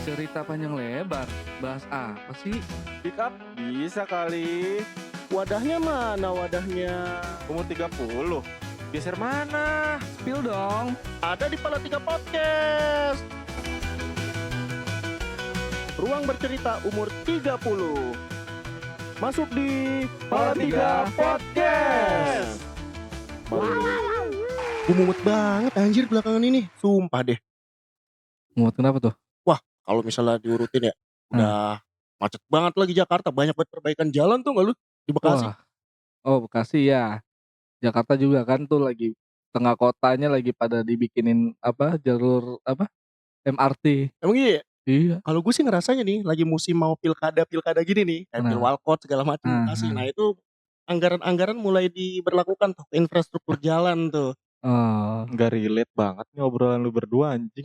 Cerita panjang lebar, bahas apa sih? Pick up bisa kali. Wadahnya mana wadahnya? Umur 30. Geser mana? Spill dong. Ada di Pala 3 Podcast. Ruang bercerita umur 30. Masuk di Pala 3 Podcast. Mumet banget anjir belakangan ini. Sumpah deh. Muat kenapa tuh? Kalau misalnya diurutin ya, udah macet banget lagi Jakarta. Banyak banget perbaikan jalan tuh nggak lu? Di Bekasi. Wah, oh Bekasi ya. Jakarta juga kan tuh lagi tengah kotanya lagi pada dibikinin jalur MRT. Emang iya? Iya. Kalau gue sih ngerasanya nih, lagi musim mau pilkada gini nih. Kayak Nah. pilwalkot segala macam Bekasi. Nah itu anggaran-anggaran mulai diberlakukan tuh ke infrastruktur jalan tuh. Oh, Nggak relate banget nih obrolan lu berdua anjing.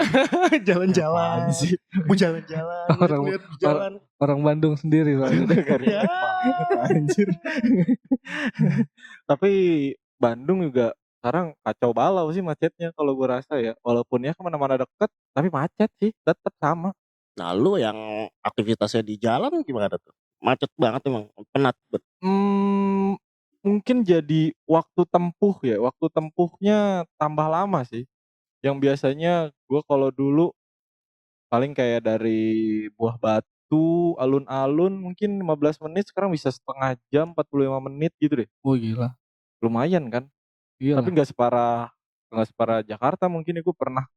Jalan-jalan Apaan sih? mau jalan-jalan Orang- lihat di jalan orang Bandung sendiri soalnya. Nggak relate Ya. banget anjir. Tapi Bandung juga sekarang kacau balau sih macetnya kalau gue rasa ya. Walaupun ya kemana-mana deket, tapi macet sih tetap sama. Nah lu yang aktivitasnya di jalan gimana tuh? Macet banget emang, penat bet. Mungkin jadi waktu tempuh ya. Waktu tempuhnya tambah lama sih. Yang biasanya gue kalau dulu paling kayak dari Buah Batu, alun-alun mungkin 15 menit, sekarang bisa setengah jam, 45 menit gitu deh. Oh gila. Lumayan kan? Iya Tapi lah. nggak separah Jakarta mungkin. Aku pernah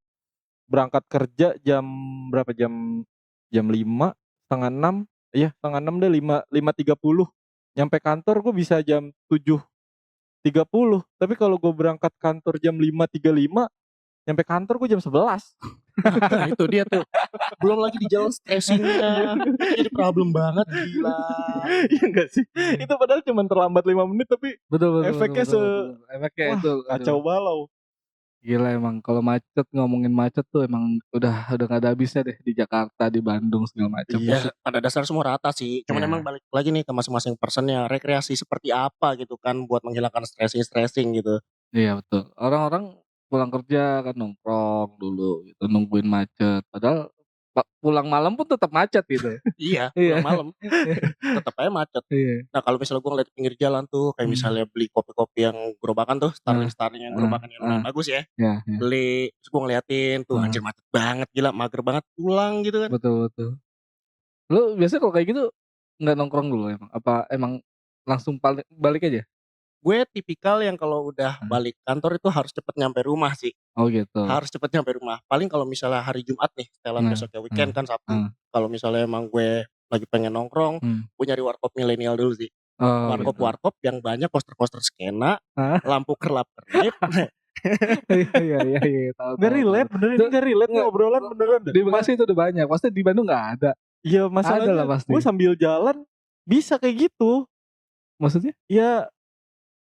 berangkat kerja jam berapa, jam 5, setengah 6, iya setengah 6 deh, 5.30. Nyampe kantor gue bisa jam 7.30. Tapi kalau gue berangkat kantor jam 5.35, nyampe kantor gue jam 11. Nah itu dia tuh. Belum lagi di jalan stressingnya. Jadi problem banget gila. Iya enggak sih? Itu padahal cuma terlambat 5 menit tapi Betul. efeknya Efeknya wah, itu kacau aduh. balau. Gila emang kalau macet, ngomongin macet tuh emang udah gak ada habisnya deh di Jakarta, di Bandung segala macam. Iya, pada dasar semua rata sih. Cuman Iya. emang balik lagi nih ke masing-masing personnya. Rekreasi seperti apa gitu kan buat menghilangkan stressing gitu. Iya betul. Orang-orang pulang kerja kan nongkrong dulu gitu, nungguin macet. Padahal pulang malam pun tetap macet gitu. Iya, Iya. pulang malam tetap aja macet. Iya. Nah kalau misalnya gue ngeliat pinggir jalan tuh, kayak misalnya beli kopi-kopi yang gerobakan tuh, Starling yang gerobakan yang lumayan bagus ya. Ya. Beli, terus gue ngeliatin tuh anjir macet banget gila, mager banget pulang gitu kan. Betul. Lu biasanya kalau kayak gitu nggak nongkrong dulu emang? Apa emang langsung balik aja? Gue tipikal yang kalau udah balik kantor itu harus cepet nyampe rumah sih. Oh gitu. Harus cepet nyampe rumah. Paling kalau misalnya hari Jumat nih, setelan besoknya weekend kan Sabtu. Kalau misalnya emang gue lagi pengen nongkrong, gue nyari warkop milenial dulu sih. Oh, Warkop yang banyak poster-poster skena, lampu kerlap-kerlip. Iya. Tahu. Nggak relate, bener ini nggak relate nih obrolan beneran deh. Di Bekasi itu udah banyak, pasti di Bandung nggak ada. Iya Ada masalahnya lah pasti. gue sambil jalan bisa kayak gitu. Maksudnya? Ya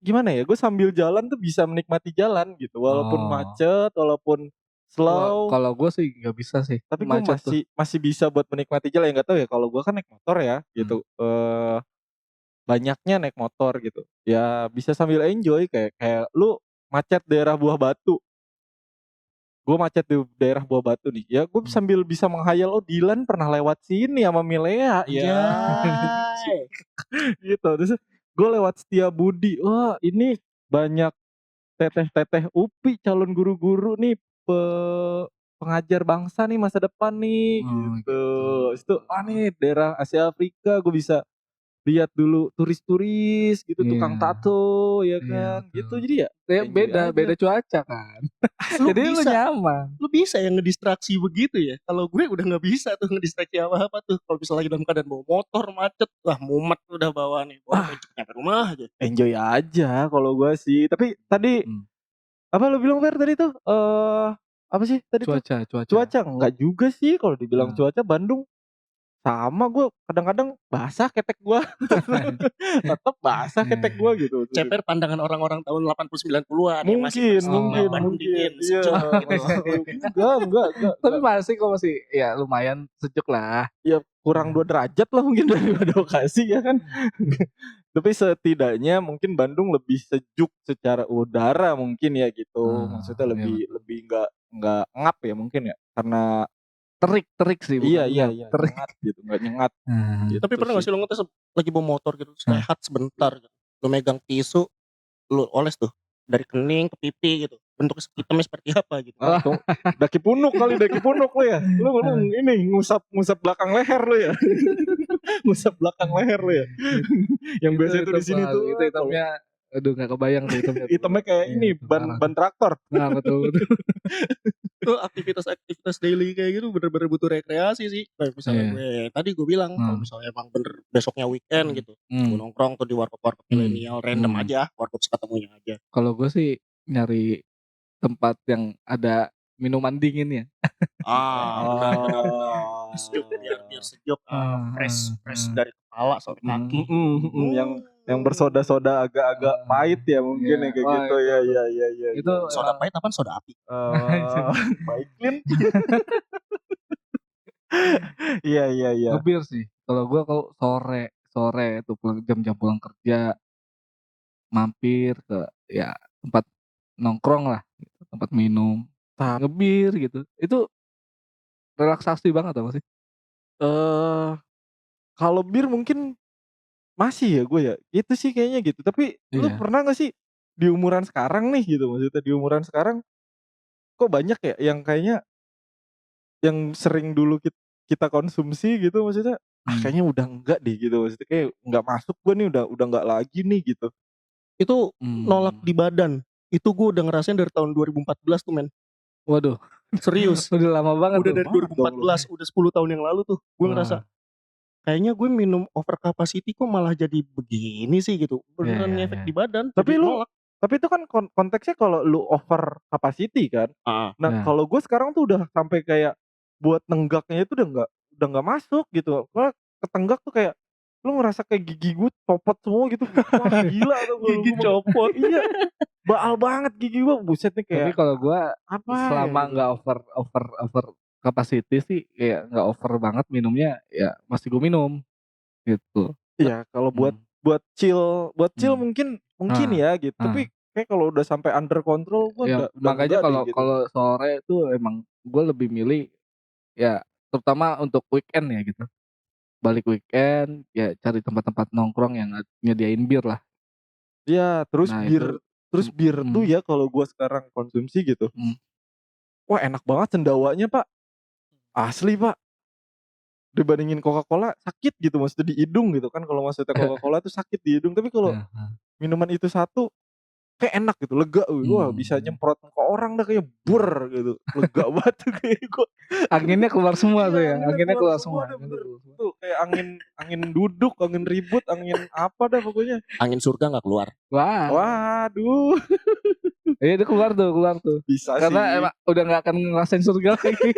gimana ya, gue sambil jalan tuh bisa menikmati jalan gitu. Walaupun macet, walaupun slow. Kalau gue sih nggak bisa sih. Tapi gue masih bisa buat menikmati jalan. Ya nggak tahu ya, kalau gue kan naik motor ya gitu. Banyaknya naik motor gitu. Ya bisa sambil enjoy kayak lu macet daerah Buah Batu. Gue macet di daerah Buah Batu nih. Ya gue sambil bisa menghayal, oh Dilan pernah lewat sini sama Milea. Ya. Gitu. Terus gue lewat Setiabudi. Wah ini banyak teteh-teteh UPI, calon guru-guru nih, pengajar bangsa nih masa depan nih gitu. Itu nih daerah Asia Afrika gue bisa lihat dulu turis-turis gitu, tukang tato ya kan gitu. Jadi ya beda cuaca kan. Jadi lu nyaman. Lu bisa yang ngedistraksi begitu ya. Kalau gue udah nggak bisa tuh ngedistraksi apa-apa tuh. Kalau misalnya lagi dalam keadaan bawa motor macet, wah mumet udah bawa nih. Nyampe rumah aja. Enjoy aja kalau gue sih. Tapi tadi apa lu bilang Fer tadi tuh? Apa sih tadi Cuaca. Cuaca enggak juga sih kalau dibilang cuaca. Bandung sama, gue kadang-kadang basah ketek gue. Tetap basah ketek gue gitu. Ceper pandangan orang-orang tahun 80-90-an yang masih Mungkin dingin, iya. Enggak. Tapi masih ya lumayan sejuk lah. Ya kurang 2 derajat lah mungkin daripada Bekasi ya kan. Tapi setidaknya mungkin Bandung lebih sejuk secara udara mungkin ya gitu. Maksudnya lebih enggak ngap ya mungkin ya. Karena terik sih bukan Iya, nyet, terik. nyengat gitu, nggak nyengat gitu Tapi pernah gak sih. sih lo ngetes lagi bawa motor gitu, terus rehat sebentar gitu. Lo megang tisu, lo oles tuh dari kening ke pipi gitu. Bentuk hitamnya seperti apa gitu. Ah, itu daki punuk kali, daki punuk lo ya. Lu ini ngusap belakang leher lo ya. Ngusap belakang leher lo ya. Yang biasa itu di sini tuh itu hitamnya, aduh nggak kebayang tuh hitamnya. hitamnya kayak Iya, ini itu parah. ban traktor. Nah betul. Tuh aktivitas daily kayak gitu bener-bener butuh rekreasi sih. Kayak misalnya gue tadi gue bilang kalau misalnya emang bener besoknya weekend gitu, gue nongkrong tuh di warkop milenial random aja, warkop seketemunya aja. Kalau gue sih nyari tempat yang ada minuman dingin ya. Benar. Sejuk biar sejuk, fresh dari kepala sampai kaki. Yang bersoda-soda agak-agak pahit ya mungkin ya kayak gitu ya. Itu Soda pahit apa soda api? Baik clean. Iya. ngebir sih. Kalau gue kalau sore tuh jam pulang kerja mampir ke ya tempat nongkrong lah, gitu, tempat minum, ngebir gitu. Itu relaksasi banget apa sih? Kalau bir mungkin masih ya gue ya, itu sih kayaknya gitu. Tapi lu Iya. pernah gak sih di umuran sekarang nih gitu, maksudnya di umuran sekarang kok banyak ya yang kayaknya yang sering dulu kita konsumsi gitu, maksudnya kayaknya udah enggak deh gitu, maksudnya kayak nggak masuk gue nih, udah nggak lagi nih gitu. Itu nolak di badan. Itu gue udah ngerasain dari tahun 2014 tuh men. Waduh, Serius. udah lama banget Udah tuh. dari 2014, udah 10 tahun yang lalu tuh gue ngerasa kayaknya gue minum over capacity kok malah jadi begini sih gitu. Beneran ngefek di badan. Tapi jadi lu nolak. tapi itu kan konteksnya kalau lu over capacity kan. Nah, kalau gue sekarang tuh udah sampai kayak buat nenggaknya itu udah nggak masuk gitu. Kalau ketenggak tuh kayak lu ngerasa kayak gigi gue copot semua gitu. Wah, gila tuh Gigi copot. Iya. Baal banget gigi gue, buset nih kayak. Tapi kalau gue apa selama ya, nggak over capacity sih kayak nggak over banget minumnya ya masih gue minum gitu. Iya, kalau buat chill mungkin ya gitu. Tapi kayak kalau udah sampai under control gue Ya, udah makanya enggak deh gitu. kalau sore itu emang gue lebih milih ya terutama untuk weekend ya gitu. Balik weekend ya cari tempat-tempat nongkrong yang nyediain bir lah. Iya, terus Nah bir itu tuh ya kalau gue sekarang konsumsi gitu. Wah, enak banget cendawanya, Pak. Asli, Pak. Dibandingin Coca-Cola sakit gitu maksudnya di hidung gitu kan, kalau maksudnya Coca-Cola tuh sakit di hidung, tapi kalau minuman itu satu kayak enak gitu, lega. Wah, bisa nyemprot ke orang dah kayak bur gitu. Lega banget tuh kayak gue. Anginnya keluar semua tuh ya, Iya, anginnya keluar semua. Tuh kayak angin duduk, angin ribut, angin apa dah pokoknya. Angin surga nggak keluar. Waduh. Iya itu keluar tuh. Bisa karena sih. emang udah nggak akan ngerasain surga lagi.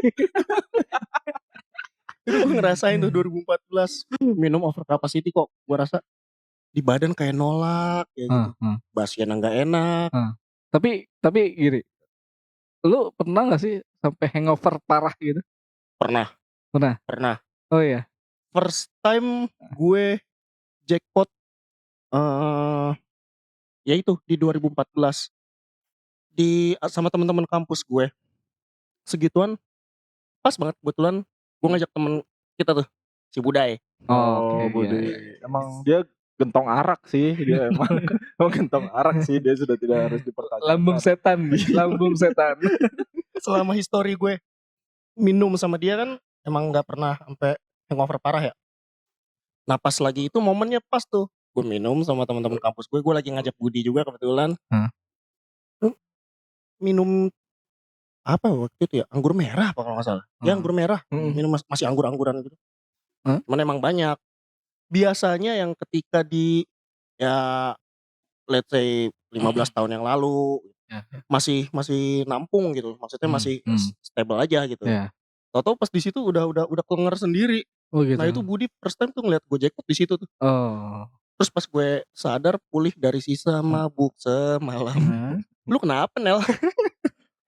Itu gue ngerasain tuh 2014 minum over capacity kok gue rasa di badan kayak nolak ya gitu. Basian nggak enak. Tapi gini, lu pernah nggak sih sampai hangover parah gitu? Pernah. Oh iya. First time gue jackpot ya itu di 2014 sama teman-teman kampus gue. Segituan pas banget kebetulan gue ngajak temen kita tuh si Budai. Budai. Emang dia gentong arak sih dia emang. Gentong arak sih, dia sudah tidak harus dipertanyakan. Lambung setan. Selama histori gue minum sama dia kan emang nggak pernah sampai hangover parah ya. Nah pas lagi itu momennya pas tuh gue minum sama teman-teman kampus gue lagi ngajak Budi juga kebetulan. Minum apa waktu itu ya, anggur merah apa kalau nggak salah. Ya anggur merah, minum masih anggur-angguran gitu. Cuman emang banyak. Biasanya yang ketika di ya let's say 15 tahun yang lalu masih nampung gitu, maksudnya masih stable aja gitu. Tahu-tahu pas di situ udah kelengar sendiri. Gitu. Nah itu Budi first time tuh ngeliat gue jackpot di situ tuh. Terus pas gue sadar pulih dari sisa mabuk semalam. Lu kenapa Nel?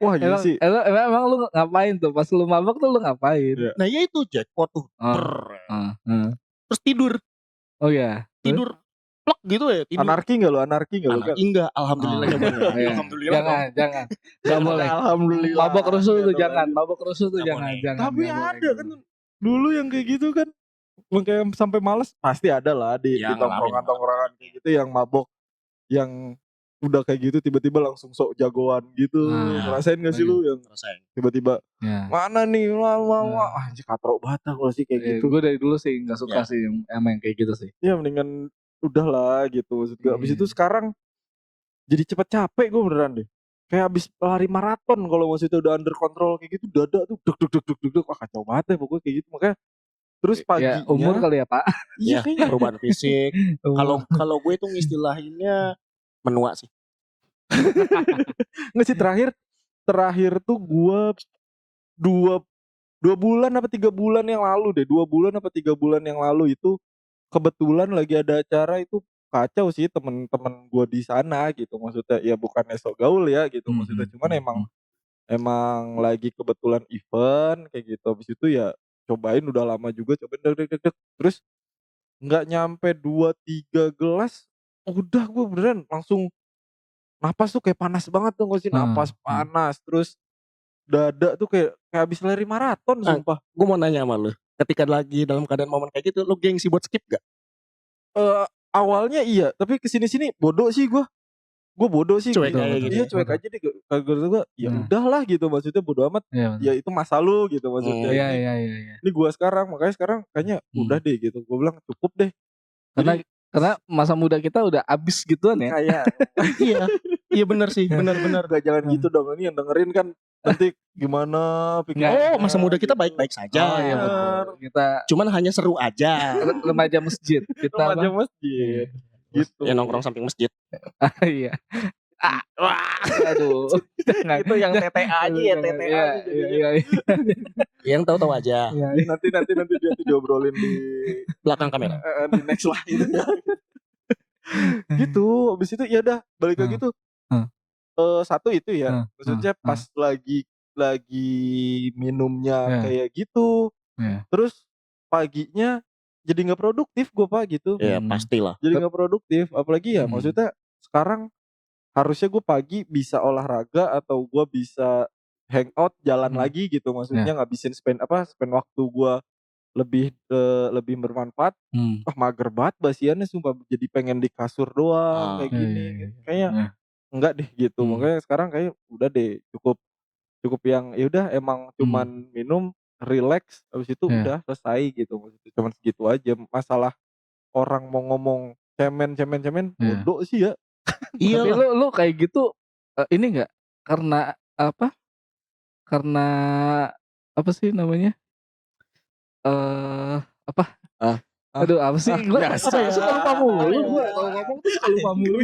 Wah iya sih. Emang lu ngapain tuh? Pas lu mabok tuh lu ngapain? Nah ya itu jackpot tuh. Terus tidur. Oh iya. Tidur plek gitu ya. Tidur. Anarki enggak lu? Anarki enggak, alhamdulillahnya Bang. Iya. Alhamdulillah. Jangan. Enggak boleh. Alhamdulillah. Mabok rusuh tuh Nggak jangan. boleh. Mabok rusuh tuh Nggak jangan. boleh. Tapi Nggak boleh. ada kan dulu yang kayak gitu kan. Kayak sampai males pasti ada lah di Ya, tongkrongan kayak gitu yang mabok, yang udah kayak gitu tiba-tiba langsung sok jagoan gitu. Ngerasain gak sih lu yang Rasain. tiba-tiba mana nih wah anjir katrok banget kalau sih kayak gitu. Gue dari dulu sih nggak suka sih emang kayak gitu sih. Ya mendingan udahlah gitu maksud gue. Abis itu sekarang jadi cepet capek gue beneran deh. Kayak abis lari maraton kalau maksudnya udah under control kayak gitu, dada tuh deg wah kacau banget deh pokoknya kayak gitu. Makanya terus paginya umur kali ya Pak. Iya, perubahan fisik. Kalau gue tuh ngistirahinnya menua sih. Nggak sih terakhir tuh gue dua bulan apa 3 bulan yang lalu deh, 2 bulan apa 3 bulan yang lalu itu kebetulan lagi ada acara itu kacau sih temen-temen gue di sana gitu, maksudnya ya bukannya sok gaul ya gitu maksudnya, cuman emang lagi kebetulan event kayak gitu. Habis itu ya cobain udah lama juga cobain deg, terus nggak nyampe 2-3 gelas udah gue beneran langsung napas tuh kayak panas banget tuh nggak sih, napas panas, terus dada tuh kayak habis lari maraton sumpah. Gue mau nanya sama lu, ketika lagi dalam keadaan momen kayak gitu, lu gengsi buat skip gak? Awalnya iya, tapi kesini bodoh sih gue bodoh sih Cuek gitu. aja gitu. Iya cuek aja deh, kalau gue ya udahlah gitu maksudnya bodo amat. Ya itu masa lu gitu maksudnya. Iya. Ini gue makanya sekarang kayaknya udah deh gitu. Gue bilang cukup deh. Karena masa muda kita udah abis gituan ya. Kayak iya benar sih, benar. Gak jangan gitu dong, ini yang dengerin kan nanti gimana pikir. Masa muda kita baik-baik saja. Oh iya betul. Kita cuman hanya seru aja. Remaja masjid. Kita remaja masjid. Gitu. Ya nongkrong samping masjid. Iya. Aduh. Itu yang TTA aja ya, TTA. Iya. Yang tahu-tahu aja. Nanti dia diobrolin di belakang kamera. Di next lah gitu. Gitu, habis itu ya udah balik lagi tuh. Satu itu ya, maksudnya pas lagi minumnya kayak gitu. Terus paginya jadi nggak produktif gue Pak gitu. Iya pastilah. Jadi nggak produktif, apalagi ya maksudnya sekarang harusnya gue pagi bisa olahraga atau gue bisa hangout jalan lagi gitu, maksudnya ngabisin spend waktu gue lebih bermanfaat. Mager banget basiannya sumpah, jadi pengen di kasur doang kayak gini. Kayaknya enggak deh gitu. Makanya sekarang kayak udah deh cukup yang ya udah emang cuman minum, relax, habis itu udah selesai gitu. Maksudnya cuman segitu aja. Masalah orang mau ngomong cemen bodoh sih ya. Iya. Tapi lu kayak gitu ini enggak karena apa? Karena apa sih namanya? Apa? Aduh apa sih? Gue suka lupa mulu. Gue kalau ngomong tuh suka lupa mulu.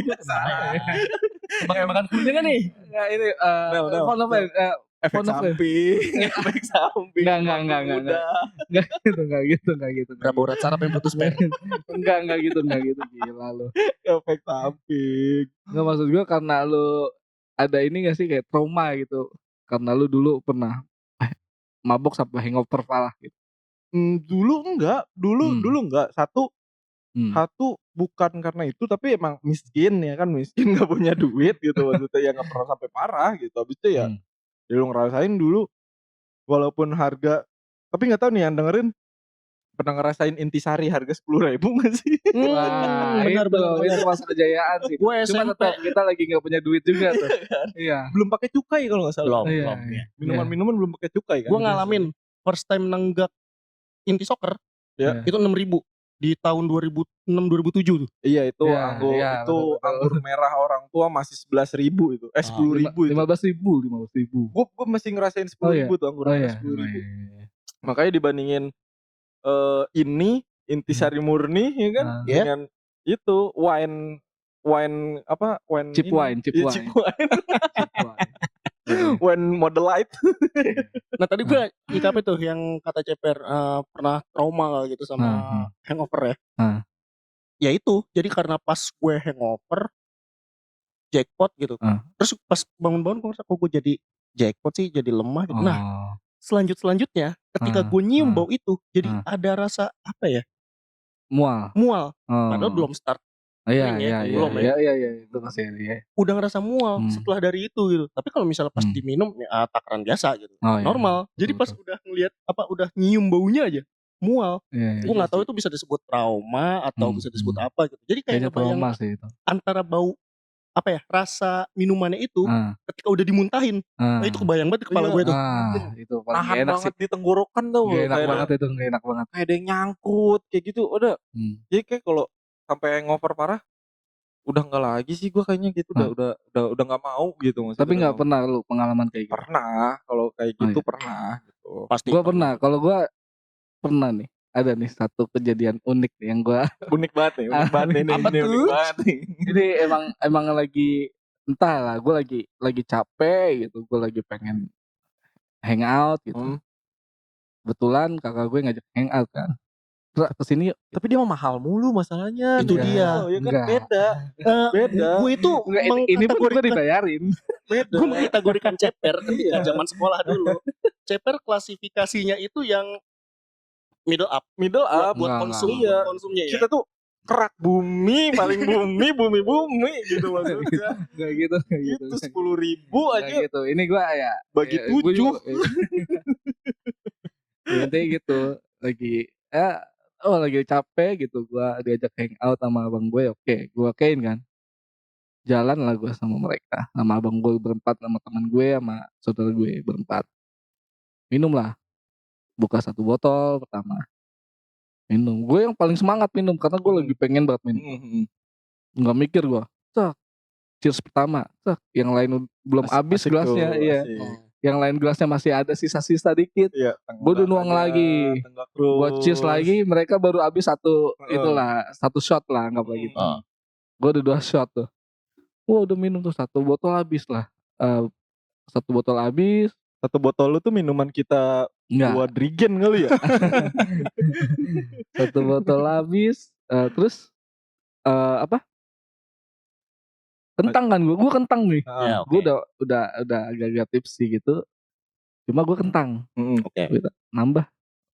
Makan kunyit kan nih? Enggak ini efek samping. Enggak gitu. Berapa urat saraf yang putus pen? Enggak gitu gila lu. Efek samping. Enggak, maksud gue karena lu ada ini enggak sih kayak trauma gitu. Karena lu dulu pernah mabok sampai hangover parah gitu. Dulu enggak. Satu bukan karena itu, tapi emang miskin ya kan, miskin nggak punya duit gitu maksudnya, ya nggak pernah sampai parah gitu. Habis itu ya lu ngerasain dulu walaupun harga, tapi nggak tahu nih yang dengerin pernah ngerasain intisari harga 10.000 nggak sih? Wah, benar. Itu masa kejayaan sih. Cuma tetap kita lagi nggak punya duit juga tuh. Iya. Belum pakai cukai kalau nggak salah. Belum. Minuman belum pakai cukai kan. Gue ngalamin first time nenggak inti soccer. Ya. Itu 6.000 di tahun 2006-2007 tuh. Iya itu anggur merah orang tua masih 11.000 itu. 10.000 itu. 15.000. Gue masih ngerasain 10.000 tuh anggur merah 10.000. Makanya dibandingin intisari murni ya kan, dengan itu wine cheap wine. Wine Model Light. Nah tadi gue nyikapi tuh yang kata Ceper pernah trauma gitu sama hangover ya. Ya itu, jadi karena pas gue hangover jackpot gitu. Terus pas bangun-bangun gue ngerasa kok gue jadi jackpot sih, jadi lemah gitu. Nah selanjutnya ketika gue nyium bau itu, jadi ada rasa apa ya? Mual. Padahal belum start Iya Sering ya, iya iya belum ya. iya itu pasti ya. Udah ngerasa mual setelah dari itu gitu. Tapi kalau misalnya pas diminum ya takaran biasa gitu. Oh, iya. Normal. Jadi pas Betul. udah ngelihat udah nyium baunya aja mual. Iya, Gue nggak tahu itu bisa disebut trauma atau bisa disebut apa gitu. Jadi kayak kayaknya ngebayang trauma sih itu. antara bau rasa minumannya itu ketika udah dimuntahin. Nah itu kebayang banget di kepala gue tuh. Itu paling Nahan enak banget sih. di tenggorokan tuh. Gak enak banget itu, gak enak banget. Kayak ada yang nyangkut kayak gitu. Udah. Jadi kayak kalau sampai hangover parah udah enggak lagi sih gue kayaknya gitu. Udah enggak mau gitu maksudnya. Tapi enggak pernah lu pengalaman kayak gitu? Pernah. Kalau kayak gitu pernah gitu. Pasti. Gue pernah. Kalau gue pernah nih. Ada nih satu kejadian unik nih yang gue unik banget nih. Unik banget nih. Apa tuh? Unik banget nih. Ini emang lagi entah lah. Gue lagi capek gitu. Gue lagi pengen hangout gitu. Kebetulan kakak gue ngajak hangout kan. Terus kesini yuk. Tapi dia mah mahal mulu masalahnya. Itu dia. Ya kan beda. Beda. Gue itu ini pun gue dibayarin. Beda. Gue mengkategorikan ceper ketika zaman sekolah dulu. Ceper klasifikasinya itu yang middle up buat konsumnya ya. Kita tuh kerak bumi, paling bumi gitu maksudnya. Gak gitu. Itu 10.000 aja. Gitu. Ini gue ya bagi 7. Intinya gitu. Lagi capek gitu. Gue diajak hangout sama abang gue. Oke, gue okein kan. Jalan lah gue sama mereka. Sama abang gue berempat, sama teman gue, sama saudara gue berempat. Minum lah. Buka 1 botol pertama. Minum. Gue yang paling semangat minum. Karena gue lagi pengen banget minum. Nggak mikir gue. Cheers pertama. Yang lain belum habis gelasnya. Iya. Yang lain gelasnya masih ada sisa-sisa dikit. Iya, gue udah nuang lagi. Gue cheers lagi. Mereka baru habis 1 shot lah. Anggap lagi gitu. Gue udah 2 shot tuh. Gue udah minum tuh 1 botol habis lah. 1 botol habis. 1 botol lu tuh minuman kita buat Drigen kali ya. 1 botol habis. Terus kentang kan gue kentang nih. Gue udah agak-agak tipsy gitu. Cuma gue kentang. Gitu. Nambah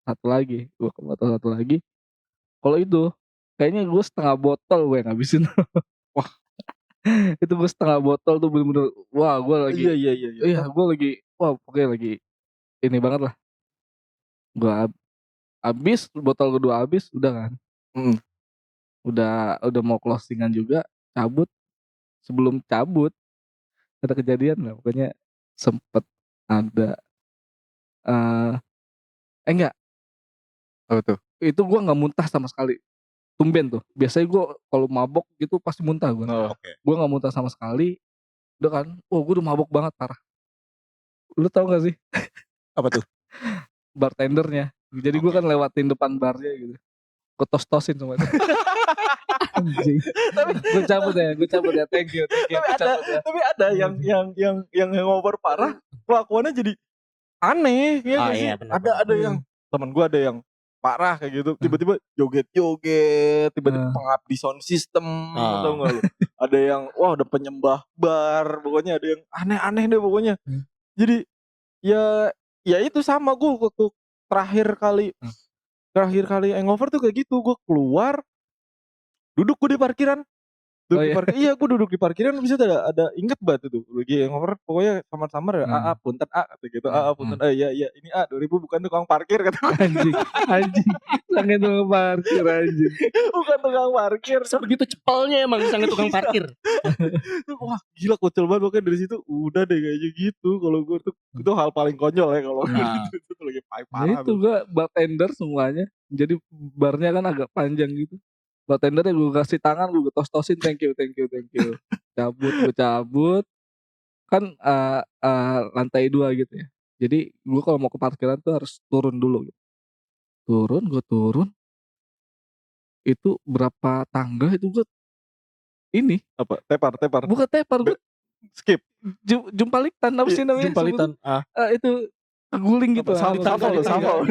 1 lagi. Gue ke botol 1 lagi. Kalau itu kayaknya gue setengah botol gue ngabisin. Wah. Itu gue setengah botol tuh bener-bener. Wah gue lagi. Iya gue lagi. Wah pokoknya lagi. Ini banget lah. Gue habis. Botol kedua habis. Udah kan. Udah mau closingan juga. Cabut. Sebelum cabut. Ada kejadian lah. Pokoknya sempet ada. Enggak. Apa tuh? Itu gue gak muntah sama sekali. Tumben tuh. Biasanya gue kalau mabok gitu pasti muntah gue. Gue gak muntah sama sekali. Udah kan. Gue udah mabok banget parah. Lu tau gak sih? Apa tuh? Bartendernya. Jadi gue kan lewatin depan barnya gitu. Gue tos-tosin sama dia. Anjing. Gue cabut ya. Thank you. Tapi ada yang hangover parah. Kelakuannya jadi aneh ya gak sih? Ada yang teman gue ada yang parah kayak gitu. Tiba-tiba joget-joget. Tiba-tiba pengabdi sound system. Tau gak lu? Ada yang udah penyembah bar. Pokoknya ada yang aneh-aneh deh pokoknya. Jadi ya itu sama gue waktu terakhir kali hangover tuh kayak gitu. Gue keluar, duduk gue di parkiran. Iya gue duduk di parkiran. Bisa ada inget banget itu lagi hangover. Pokoknya samar-samar ya punten kata gitu. Punten iya ini 2000 bukan tukang parkir kata gue. Anjing sange tukang parkir anjing. Bukan tukang parkir. Sebegitu cepelnya emang sange tukang parkir. Wah gila kocel banget. Pokoknya dari situ udah deh kayaknya gitu. Kalau gue tuh itu hal paling konyol ya. Kalau itu lagi parah. Itu gue bartender semuanya. Jadi barnya kan agak panjang gitu. Bartendernya gue kasih tangan, gue tos-tosin thank you. Cabut. Kan lantai 2 gitu ya. Jadi gue kalau mau ke parkiran tuh harus turun dulu gitu. Gue turun. Itu berapa tangga itu gue ini. Apa? Tepar. Bukan tepar, gue skip. Jumpalitan apa sih namanya? Jumpalitan. Itu guling gitu lah. Sama.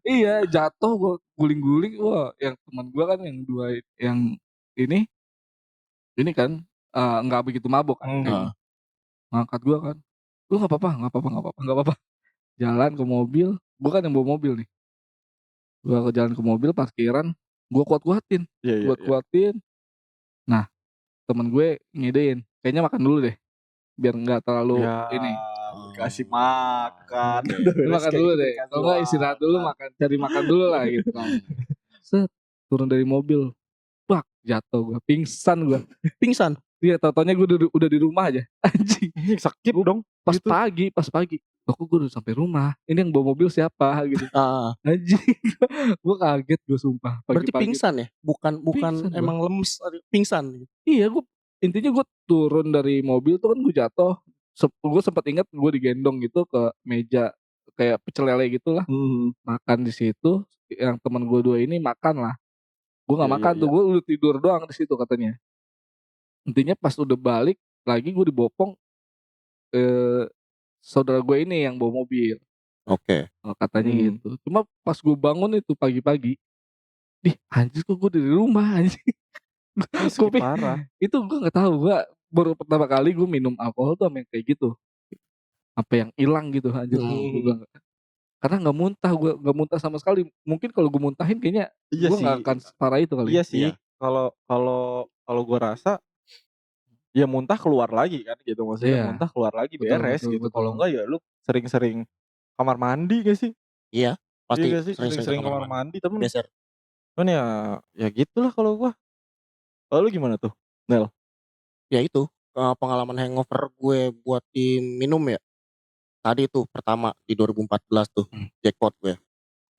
Iya, jatuh gue guling-guling. Wah, yang teman gue kan yang 2 yang ini kan nggak begitu mabok kan. Ngangkat gue kan. Lu nggak apa-apa. Jalan ke mobil. Gue kan yang bawa mobil nih. Gue jalan ke mobil parkiran. Gue kuat-kuatin. Iya. Nah, temen gue ngidein, kayaknya makan dulu deh, biar nggak terlalu Ya, ini. dikasih makan. Oke. Udah Lu beres makan kayak dulu gitu deh, dikasih kalau nggak istirahat dulu makan. cari makan dulu lah gitu kan. Set, turun dari mobil, bak jatuh gue, pingsan gue. Pingsan? Iya, tau-taunya gue udah di rumah aja, anjing. Ini skip Gua dong pas gitu. pagi, loh kok gue udah sampai rumah, ini yang bawa mobil siapa gitu. Ah, Anjing, gue kaget gue sumpah berarti pagi-pagi. pingsan ya? Bukan Pingsan gua. emang lemes, pingsan? Iya, intinya gue turun dari mobil tuh kan gue jatuh. Gue sempat ingat gue digendong gitu ke meja kayak pecel lele gitulah, makan di situ. Yang teman gue 2 ini makan lah. Gue nggak Iya, iya, makan tuh, iya. gue udah tidur doang di situ katanya. Intinya pas udah balik lagi gue dibopong saudara gue ini yang bawa mobil. Oke. Katanya gitu. Cuma pas gue bangun itu pagi-pagi, anjir kok gue dari rumah anjing. Ini Gue skip parah. itu gue nggak tahu, gue baru pertama kali gue minum alkohol tuh sama yang kayak gitu. Apa yang hilang gitu anjir, gue bilang. Karena nggak muntah sama sekali. Mungkin kalau gue muntahin kayaknya Iya gue nggak sih. akan separah itu kali. Iya sih. Iya. Kalau gua rasa ya muntah keluar lagi kan gitu, maksudnya Iya, muntah keluar lagi betul beres betul gitu. betul. Kalau enggak ya lu sering-sering kamar mandi gak sih? Iya, Iya pasti gak sih? sering-sering ke Sering-sering kamar kamar mandi. mandi temen. Geser. Cuman ya gitulah kalau gua. Kalau lu gimana tuh, Nel? Ya itu, pengalaman hangover gue buat diminum ya. Tadi tuh pertama di 2014 tuh, jackpot gue.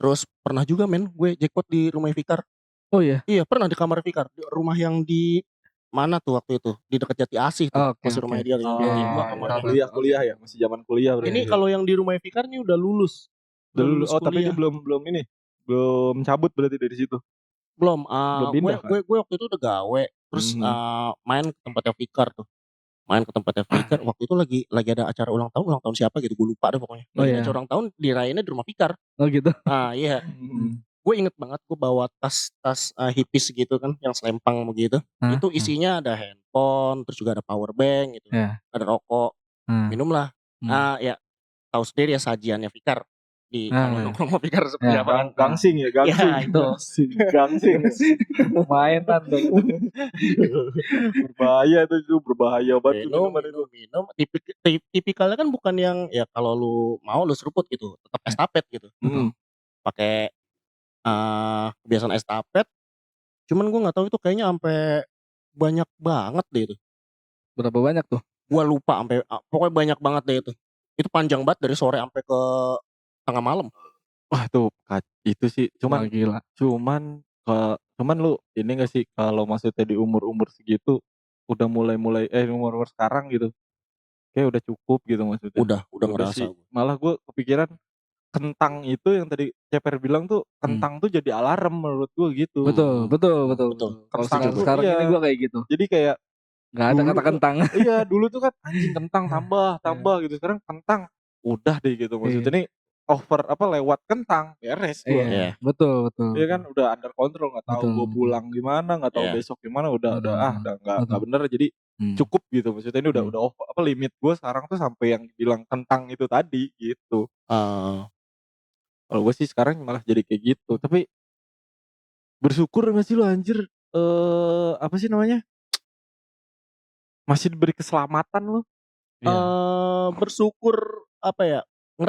Terus pernah juga gue jackpot di rumah Fikar. Oh iya? Iya, pernah di kamar Fikar, di rumah yang di mana tuh waktu itu, di dekat Jati Asih tuh, Oke, masih rumahnya dia yang Iya, lantai iya, 2 iya. kamarnya. Tahu, tahu. Kuliah ya, masih zaman kuliah berarti. Ini kalau yang di rumah Fikar nih udah lulus. Udah Udah lulus. lulus Oh, tapi dia kuliah. belum cabut berarti dari situ. Belum, Belum gue pindah kan? gue waktu itu udah gawe, terus main ke tempatnya Fikar tuh. Main ke tempatnya Fikar, waktu itu lagi ada acara ulang tahun siapa gitu, gue lupa deh pokoknya. Oh Lagi iya. acara ulang tahun dirayainnya di rumah Fikar. Oh gitu. Iya. Gue inget banget gue bawa tas hippies gitu kan, yang selempang begitu. Hah? Itu isinya ada handphone, terus juga ada power bank gitu. Iya. Ada rokok, minum lah. Ya tahu sendiri ya sajiannya Fikar di kalau Iya. nongkrong sama Fikar seperti Ya. apa kan. Gangsing ya, gangsing. Ya itu. Gangsing. Mainan dong. Berbahaya tuh, berbahaya banget tuh Minum, minuman itu. minum. Tipikalnya kan bukan yang ya kalau lu mau lu seruput gitu, tetap estafet gitu. Pakai kebiasaan estafet. Cuman gue nggak tahu itu kayaknya sampai banyak banget deh itu. Berapa banyak tuh? Gua lupa sampai pokoknya banyak banget deh itu. Itu panjang banget dari sore sampai ke tengah malam. Wah tuh itu sih Wah, gila. cuman lu ini gak sih kalau maksudnya di umur-umur segitu udah mulai umur sekarang gitu kayak udah cukup gitu maksudnya. Udah ngerasa sih. gua. Malah gue kepikiran kentang itu yang tadi Ceper bilang tuh kentang tuh jadi alarm menurut gue gitu. Betul. Kalau sekarang iya. ini gue kayak gitu. Jadi kayak Nggak ada kata kentang. Iya dulu tuh kan anjing kentang tambah gitu, sekarang kentang udah deh gitu maksudnya nih lewat kentang beres gua. Iya. Betul. Iya kan udah under control, nggak tahu Betul, gue betul. pulang gimana, nggak tahu Iya. besok gimana, udah nggak Betul. bener jadi cukup gitu maksudnya ini udah limit gue sekarang tuh sampai yang bilang kentang itu tadi gitu. Kalau gue sih sekarang malah jadi kayak gitu, tapi bersyukur nggak sih lu anjir apa sih namanya masih diberi keselamatan lu. Bersyukur apa ya?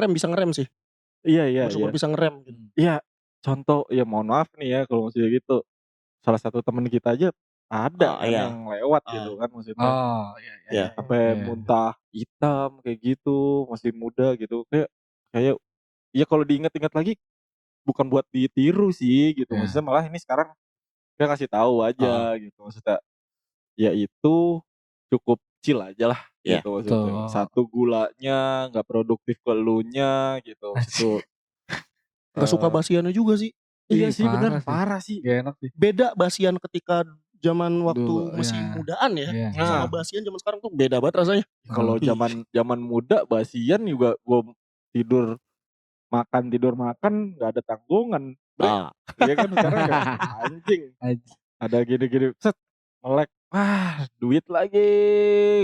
Bisa ngerem sih. Iya. Bersyukur bisa ngerem gitu. Iya, contoh ya mohon maaf nih ya kalau maksudnya gitu. Salah satu teman kita aja ada kan Iya. yang lewat gitu kan maksudnya. Oh, iya. Sampai muntah hitam kayak gitu, masih muda gitu. Kayak ya kalau diingat-ingat lagi bukan buat ditiru sih gitu. Maksudnya malah ini sekarang kita kasih tahu aja gitu. Maksudnya ya itu cukup chill aja lah gitu maksudnya. Satu gulanya nggak produktif ke elunya gitu. Itu Gak suka basiannya juga sih. iya sih benar parah sih. Gak enak sih. Beda basian ketika zaman waktu Dulu, masih mudaan ya. Iya. Sama basian zaman sekarang tuh beda banget rasanya. Kalau zaman muda basian juga gue tidur makan nggak ada tanggungan. Iya kan sekarang ya anjing. Ada gini-gini set melek. Wah, duit lagi.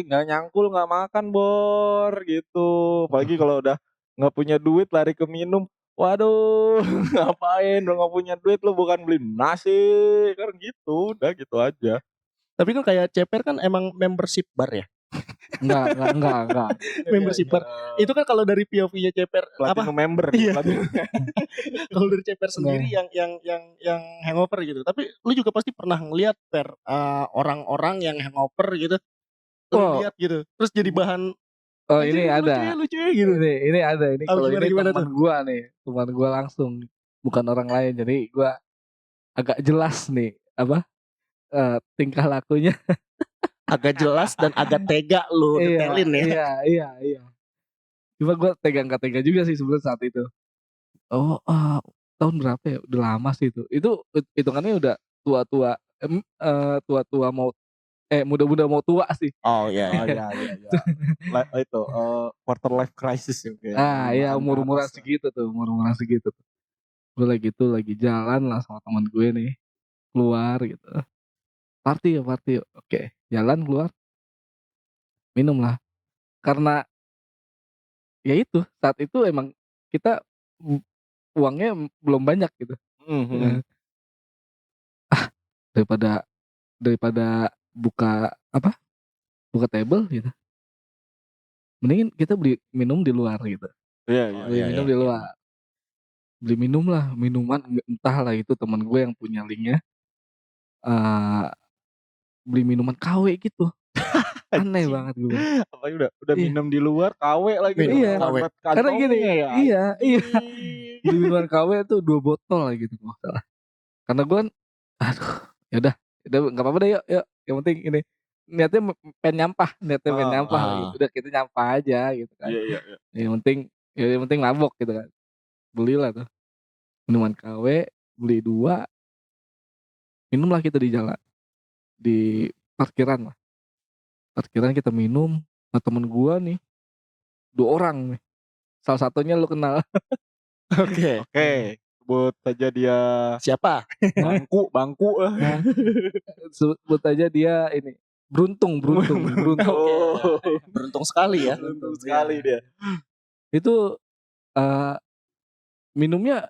Nggak nyangkul nggak makan bor gitu. Apalagi kalau udah nggak punya duit lari ke minum. Waduh, ngapain? Udah nggak punya duit lu bukan beli nasi, kan gitu, udah gitu aja. Tapi kan kayak Ceper kan emang membership bar ya. Enggak. Membership bar. Itu kan kalau dari POV-nya Ceper Platinum member. Iya. Platinum. Kalau dari Ceper sendiri yang hangover gitu. Tapi lu juga pasti pernah ngeliat orang-orang yang hangover gitu. Lu Oh. lihat gitu. Terus jadi bahan Oh ini ada. lucu ya gitu. Ini ada. Ini kalau ini gimana teman gua nih, teman gua langsung, bukan orang lain. Jadi gua agak jelas nih tingkah lakunya. Agak jelas dan agak tega lu detailin ya. Iya. Cuma gue nggak tega juga sih sebenarnya saat itu. Tahun berapa ya? Udah lama sih itu. Itu hitungannya udah tua-tua, tua-tua mau muda-muda mau tua sih. Oh iya. Itu quarter life crisis ya. Iya umur-umuran segitu tuh. Gue lagi jalan lah sama teman gue nih, keluar gitu. Party yuk. Oke, jalan keluar. Minum lah. Karena ya itu saat itu emang kita uangnya belum banyak gitu. Daripada buka table gitu, mendingin kita beli minum di luar gitu. Minum di luar, beli minum lah, minuman entahlah itu teman gue yang punya linknya, beli minuman KW gitu. Aneh banget gue. Apalagi udah minum di luar KW lagi. Iya. Karena gini, ya. iya. Beli minuman KW tuh 2 botol lah gitu kalau salah. Karena gue kan, ya udah nggak apa-apa deh, yuk. Yang penting ini niatnya pengen nyampah gitu. Udah kita nyampah aja gitu kan. Iya. Yang penting mabok gitu kan. Belilah tuh minuman KW, beli 2, minumlah kita di jalan, di parkiran kita minum. Nah temen gua nih 2 orang nih, salah satunya lu kenal. Oke. Sebut saja dia Siapa? bangku lah. Sebut aja dia ini beruntung. Beruntung sekali ya. Beruntung sekali dia. Itu minumnya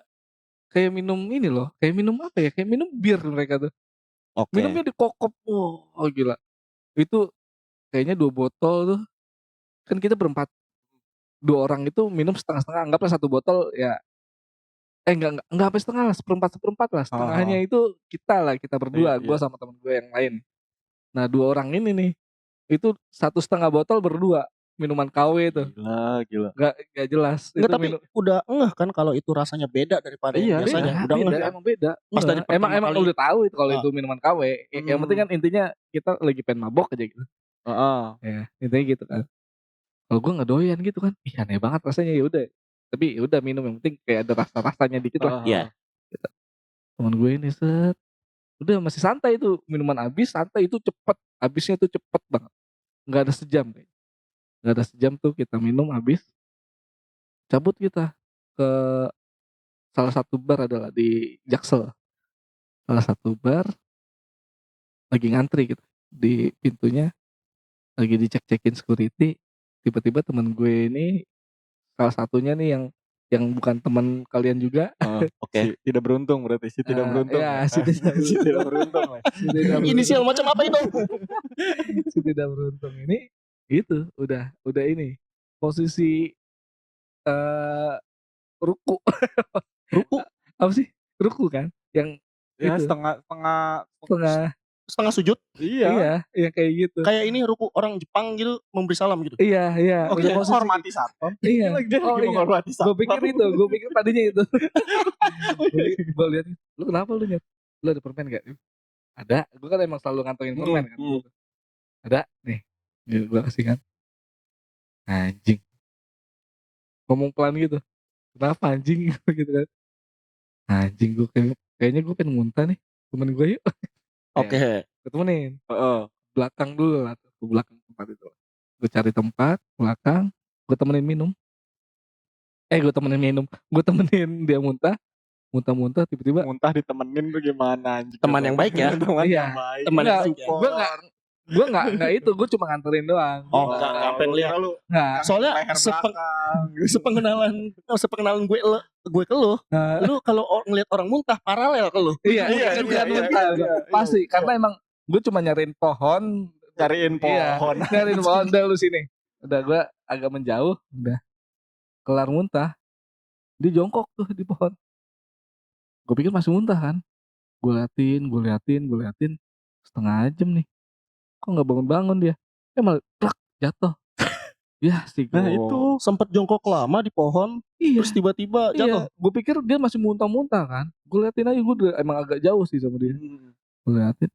kayak minum ini loh, kayak minum apa ya? Kayak minum bir mereka tuh. Oke. Minumnya dikokop. Gila. Itu kayaknya 2 botol tuh. Kan kita berempat. 2 orang itu minum setengah-setengah, anggaplah 1 botol ya. Enggak sampai setengah lah, seperempat lah. Setengahnya itu kita berdua, Iya. gua sama temen gue yang lain. Nah 2 orang ini nih, itu 1,5 botol berdua minuman KW itu. Gila. Gak jelas. Enggak, tapi udah ngeh kan kalau itu rasanya beda daripada yang biasanya. Udah ngeh kan? Emang beda. Pas dari pertama Emang kali. udah tahu itu kalau itu minuman KW. Yang penting kan intinya kita lagi pengen mabok aja gitu. Ya, intinya gitu kan. Kalau gue nggak doyan gitu kan, aneh banget rasanya. Ya udah, tapi udah minum, yang penting kayak ada rasa-rasanya dikit lah. Iya. Gitu. Temen gue ini udah masih santai itu, minuman habis santai itu cepet, habisnya tuh cepet banget, nggak ada sejam tuh kita minum habis, cabut kita ke salah satu bar adalah di Jaksel, salah satu bar, lagi ngantri gitu di pintunya, lagi dicek-cekin security. Tiba-tiba teman gue ini salah satunya nih yang bukan teman kalian juga. Oke. Tidak beruntung berarti tidak beruntung. Iya, si tidak beruntung. Inisial macam apa itu? Si tidak beruntung ini itu udah ini posisi ruku. Ruku Apa sih? Ruku kan? Yang Ya itu. setengah sujud. Iya, kayak gitu. Kayak ini ruku orang Jepang gitu memberi salam gitu. Iya. Oke, hormati satpam. Iya. Dia lagi menghormati satpam. Gue pikir tadinya itu. Gue lihat, lu kenapa lu Nyet? Lu ada permen gak? Ada. Gue kan emang selalu ngantongin permen kan. Ada nih. Gue kasih kan. Anjing. Ngomong pelan gitu. Kenapa anjing gitu kan? Anjing, gue kayaknya gue pengen muntah nih. Temen gue yuk. Oke. Gue temenin. Belakang dulu lah. Ke belakang tempat itu. Gue cari tempat belakang. Gue temenin minum. Gue temenin dia muntah tiba-tiba. Muntah ditemenin tuh gimana anjing. Teman yang baik ya. Teman Iya. yang baik. Teman yang baik. Gue nggak itu. Gue cuma nganterin doang. Enggak sampai lihat. Nggak. Soalnya sepengenalan gue ke lu. Lu kalau ngelihat orang muntah paralel ke lu. Iya. Pasti. Karena emang Gue cuma nyariin pohon. Nyariin pohon. Iya, nyariin pohon. Udah lu sini. Udah gue agak menjauh. Udah kelar muntah. Dia jongkok tuh di pohon. Gue pikir masih muntah kan. Gue liatin. Setengah jam nih. Kok gak bangun-bangun dia. Malah plak jatuh. Ya sih gue. Nah itu Sempet jongkok lama di pohon, Iya. terus tiba-tiba jatuh. Gue pikir dia masih muntah-muntah kan. Gue liatin aja, gue emang agak jauh sih sama dia. Gue liatin.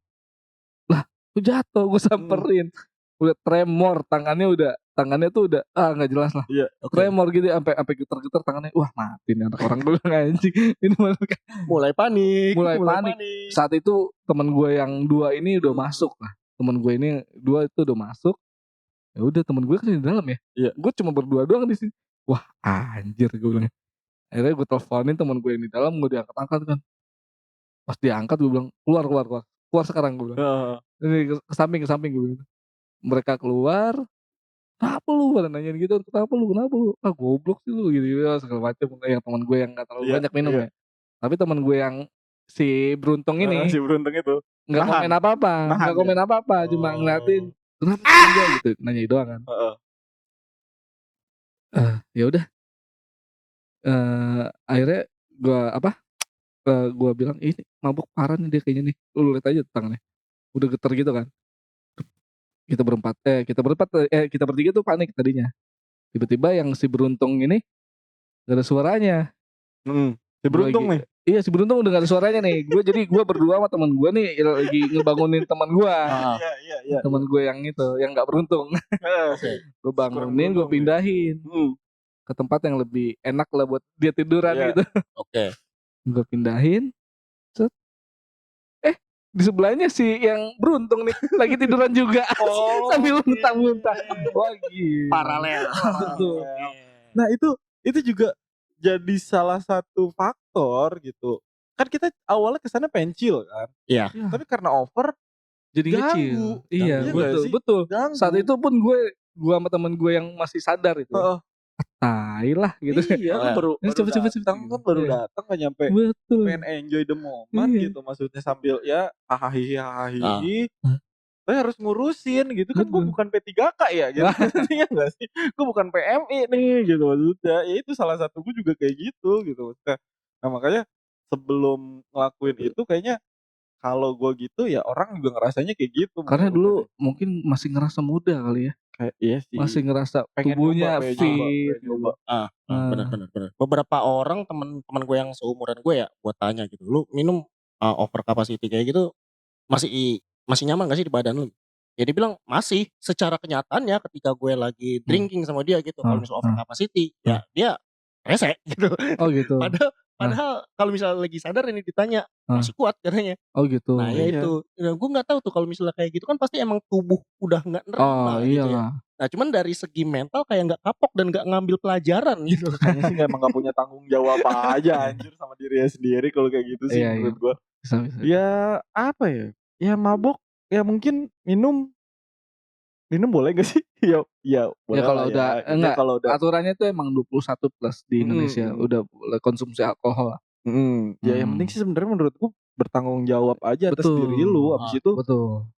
Lah, gue jatuh, gue samperin. Udah tremor, tangannya tuh udah nggak jelas lah. Iya, Tremor gitu sampai getar-getar tangannya. Wah, mati nih anak orang, gue bilang anjing. Ini mulai panik. Saat itu teman gue yang 2 ini udah masuk lah. Teman gue ini 2 itu udah masuk. Ya udah temen gue kan di dalam ya. Iya. Gue cuma berdua doang di sini. Wah anjir gue bilang. Akhirnya gue teleponin temen gue yang di dalam, gue diangkat-angkat kan. Pas diangkat gue bilang keluar sekarang gue bilang. Ini ke samping gue bilang. Mereka keluar. Kenapa lu? Pada nanyain gitu. Kenapa lu? Goblok sih lu gitu. Segala macam. Yang temen gue yang gak terlalu banyak minum ya. Tapi temen gue yang si beruntung ini. Si beruntung itu. Gak komen apa-apa. Cuma ngeliatin. Kenapa enggak gitu nanyain doang kan. Ya udah. Akhirnya gue bilang ini mabuk parah nih dia kayaknya nih. Lu lihat aja tangannya. Udah getar gitu kan. Kita bertiga tuh panik tadinya. Tiba-tiba yang si beruntung ini gak ada suaranya. Si beruntung nih. Iya si beruntung udah gak ada suaranya nih. Gue berdua sama teman gue nih lagi ngebangunin teman gue. Iya. Teman gue yang itu, yang gak beruntung. Gue bangunin, gue pindahin ke tempat yang lebih enak lah buat dia tiduran gitu. Oke. Gue pindahin. Set. Di sebelahnya si yang beruntung nih lagi tiduran juga. Sambil muntah-muntah. Wah gila. Paralel. Nah itu juga jadi salah satu faktor gitu. Kan kita awalnya kesana pensil kan. Iya. Tapi karena over jadi ganggu. Ngecil. Iya betul. Ganggu. Saat itu pun gue sama temen gue yang masih sadar itu. Tai lah gitu. Iya kan baru datang kan baru datang kan nyampe. Betul. Pengen enjoy the moment gitu. Maksudnya sambil ya hahaha. Saya harus ngurusin gitu kan. Gue bukan P3K ya gitu. Iya gak sih. Gue bukan PMI nih gitu maksudnya. Ya itu salah satu gue juga kayak gitu maksudnya. Nah makanya sebelum ngelakuin itu kayaknya kalau gue gitu ya orang juga ngerasanya kayak gitu. Karena dulu mungkin masih ngerasa muda kali ya. Kayak iya sih. Masih ngerasa pengen tubuhnya fit. Coba. Benar. Beberapa orang teman gue yang seumuran gue ya, gue tanya gitu, lu minum over capacity kayak gitu masih nyaman gak sih di badan lu? Ya dia bilang masih, secara kenyataannya ketika gue lagi drinking sama dia gitu, kalau misalnya over capacity ya dia rese gitu. Oh gitu. Padahal kalau misalnya lagi sadar ini ditanya masih kuat katanya. Oh gitu. Nah ya itu, gue nggak tahu tuh kalau misalnya kayak gitu kan pasti emang tubuh udah nggak nerima gitu ya. Nah cuman dari segi mental kayak nggak kapok dan nggak ngambil pelajaran gitu. Kayaknya sih emang nggak punya tanggung jawab aja anjir sama dirinya sendiri kalau kayak gitu sih menurut gue. Bisa. Ya apa ya? Ya mabok ya mungkin minum boleh gak sih? Ya boleh. Ya kalau udah enggak, kalau aturannya tuh emang 21 plus di Indonesia udah boleh konsumsi alkohol. Ya yang penting sih sebenarnya menurutku bertanggung jawab aja atas diri lu.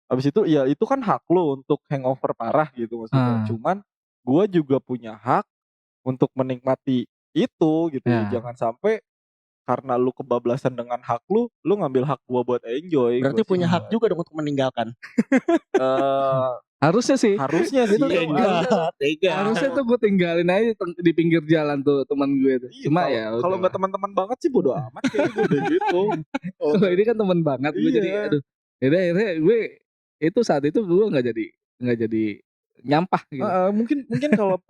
Abis itu ya itu kan hak lu untuk hangover parah gitu maksudnya. Cuman gue juga punya hak untuk menikmati itu gitu. Jangan sampai karena lu kebablasan dengan hak lu ngambil hak gua buat enjoy. Berarti punya hak juga dong untuk meninggalkan. Harusnya sih. Tega. Harusnya tuh gue tinggalin aja di pinggir jalan tuh teman gue tuh. Cuma ya kalau nggak teman-teman banget sih bodo amat kayak gue gitu. Kalau ini kan teman banget gue jadi aduh. Akhirnya gue itu saat itu gue nggak jadi nyampah gitu. Mungkin kalau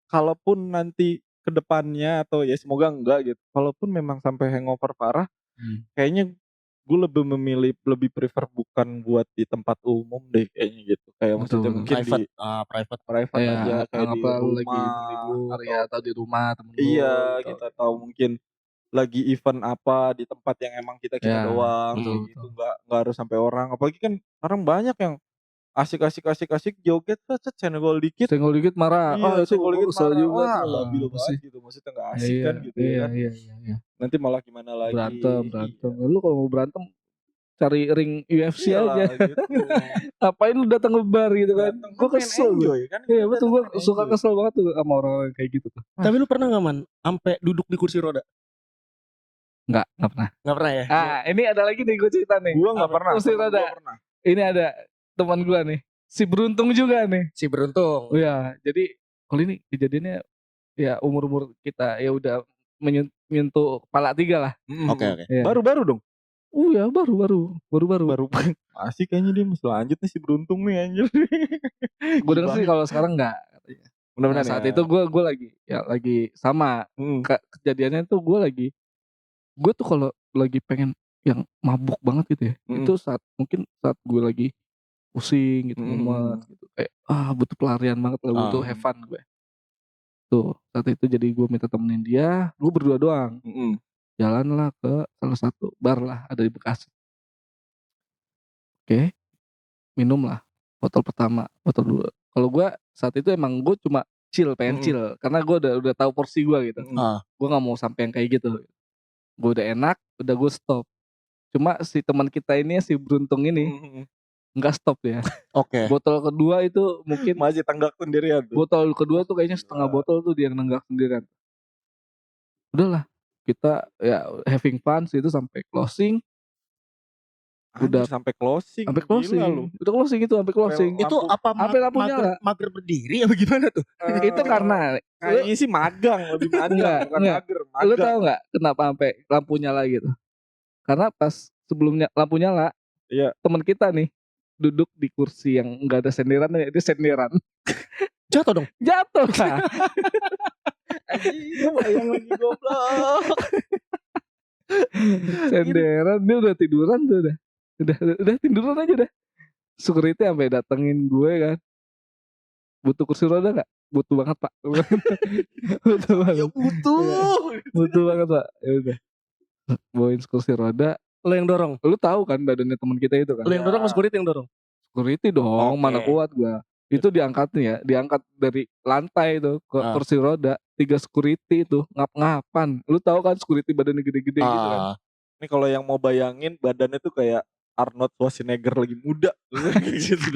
kalaupun nanti kedepannya atau ya semoga enggak gitu. Kalaupun memang sampai hangover parah, kayaknya gue lebih prefer bukan buat di tempat umum deh kayaknya gitu. Kayak maksudnya mungkin private aja kayak di rumah atau di rumah temen gue. Iya gitu atau mungkin lagi event apa di tempat yang emang kita doang gitu. Nggak harus sampai orang. Apalagi kan orang banyak yang asik joget senggol dikit marah. Senggol dikit marah juga labil banget gitu. Maksudnya gak asik kan gitu kan. Iya. Nanti malah gimana lagi berantem. Lu kalau mau berantem cari ring UFC aja. Gitu. Ngapain lu datang ke bar gitu kan? Datang Gue main kesel. enjoy kan. Iya betul, gue Datang main suka enjoy. kesel banget tuh sama orang kayak gitu tuh. Tapi lu pernah gak man sampai duduk di kursi roda? Enggak pernah. Gak pernah ya? Ini ada lagi nih gue cerita nih. Gua enggak pernah. Kursi Gua roda. pernah. Ini ada teman gue nih. Si beruntung juga nih. Si beruntung. Oh ya, jadi kalau ini kejadiannya ya umur-umur kita ya udah menyentuh kepala 3 lah. Oke. Ya. Baru-baru dong. Ya baru. Masih kayaknya dia masih lanjut nih si beruntung nih anjir. Gue denger sih kalau sekarang enggak katanya. Mudah-mudahan saat ya. itu gue lagi sama kejadiannya tuh gue tuh kalau lagi pengen yang mabuk banget gitu ya. Itu mungkin saat gue lagi pusing gitu, mumet gitu, kayak butuh pelarian banget lah, butuh have fun gue. Tuh saat itu jadi gue minta temenin dia, gue berdua doang. Jalan lah ke salah satu bar lah ada di Bekasi. Oke, minum lah botol pertama, botol dua. Kalau gue saat itu emang gue cuma pengen chill karena gue udah tahu porsi gue gitu. Gue nggak mau sampai yang kayak gitu. Gue udah enak, udah gue stop. Cuma si teman kita ini si beruntung ini nggak stop ya. Oke. Botol kedua itu mungkin masih tenggak sendirian tuh. Botol kedua tuh kayaknya setengah botol tuh dia nenggak sendirian. Udahlah, kita ya having fun itu sampai closing. Udah sampai closing. Sampai closing. Udah closing itu sampai closing. Itu apa sampai lampu nyala. Mager berdiri apa gimana tuh? Itu karena kayaknya sih magang, lebih magang bukan mager. Lu tahu enggak kenapa sampai lampu nyala gitu? Karena pas sebelumnya lampu nyala, teman kita nih duduk di kursi yang enggak ada senderan, dia senderan. Jatuh dong. Jatuh lah. Anjing, bayang lagi goblok. Senderan, dia udah tiduran tuh udah tiduran aja udah. Security sampai datengin gue kan. Butuh kursi roda enggak? Butuh banget, Pak. Butuh banget. Butuh banget, Pak. Ya udah. Bawain kursi roda. Lo yang dorong. Lu tahu kan badannya teman kita itu kan. Lo yang dorong atau security yang dorong? Security dong, mana kuat gua. Itu diangkat dari lantai itu ke kursi roda, 3 security itu ngap-ngapan. Lu tahu kan security badannya gede-gede gitu kan. Ini kalau yang mau bayangin badannya tuh kayak Arnold Schwarzenegger lagi muda.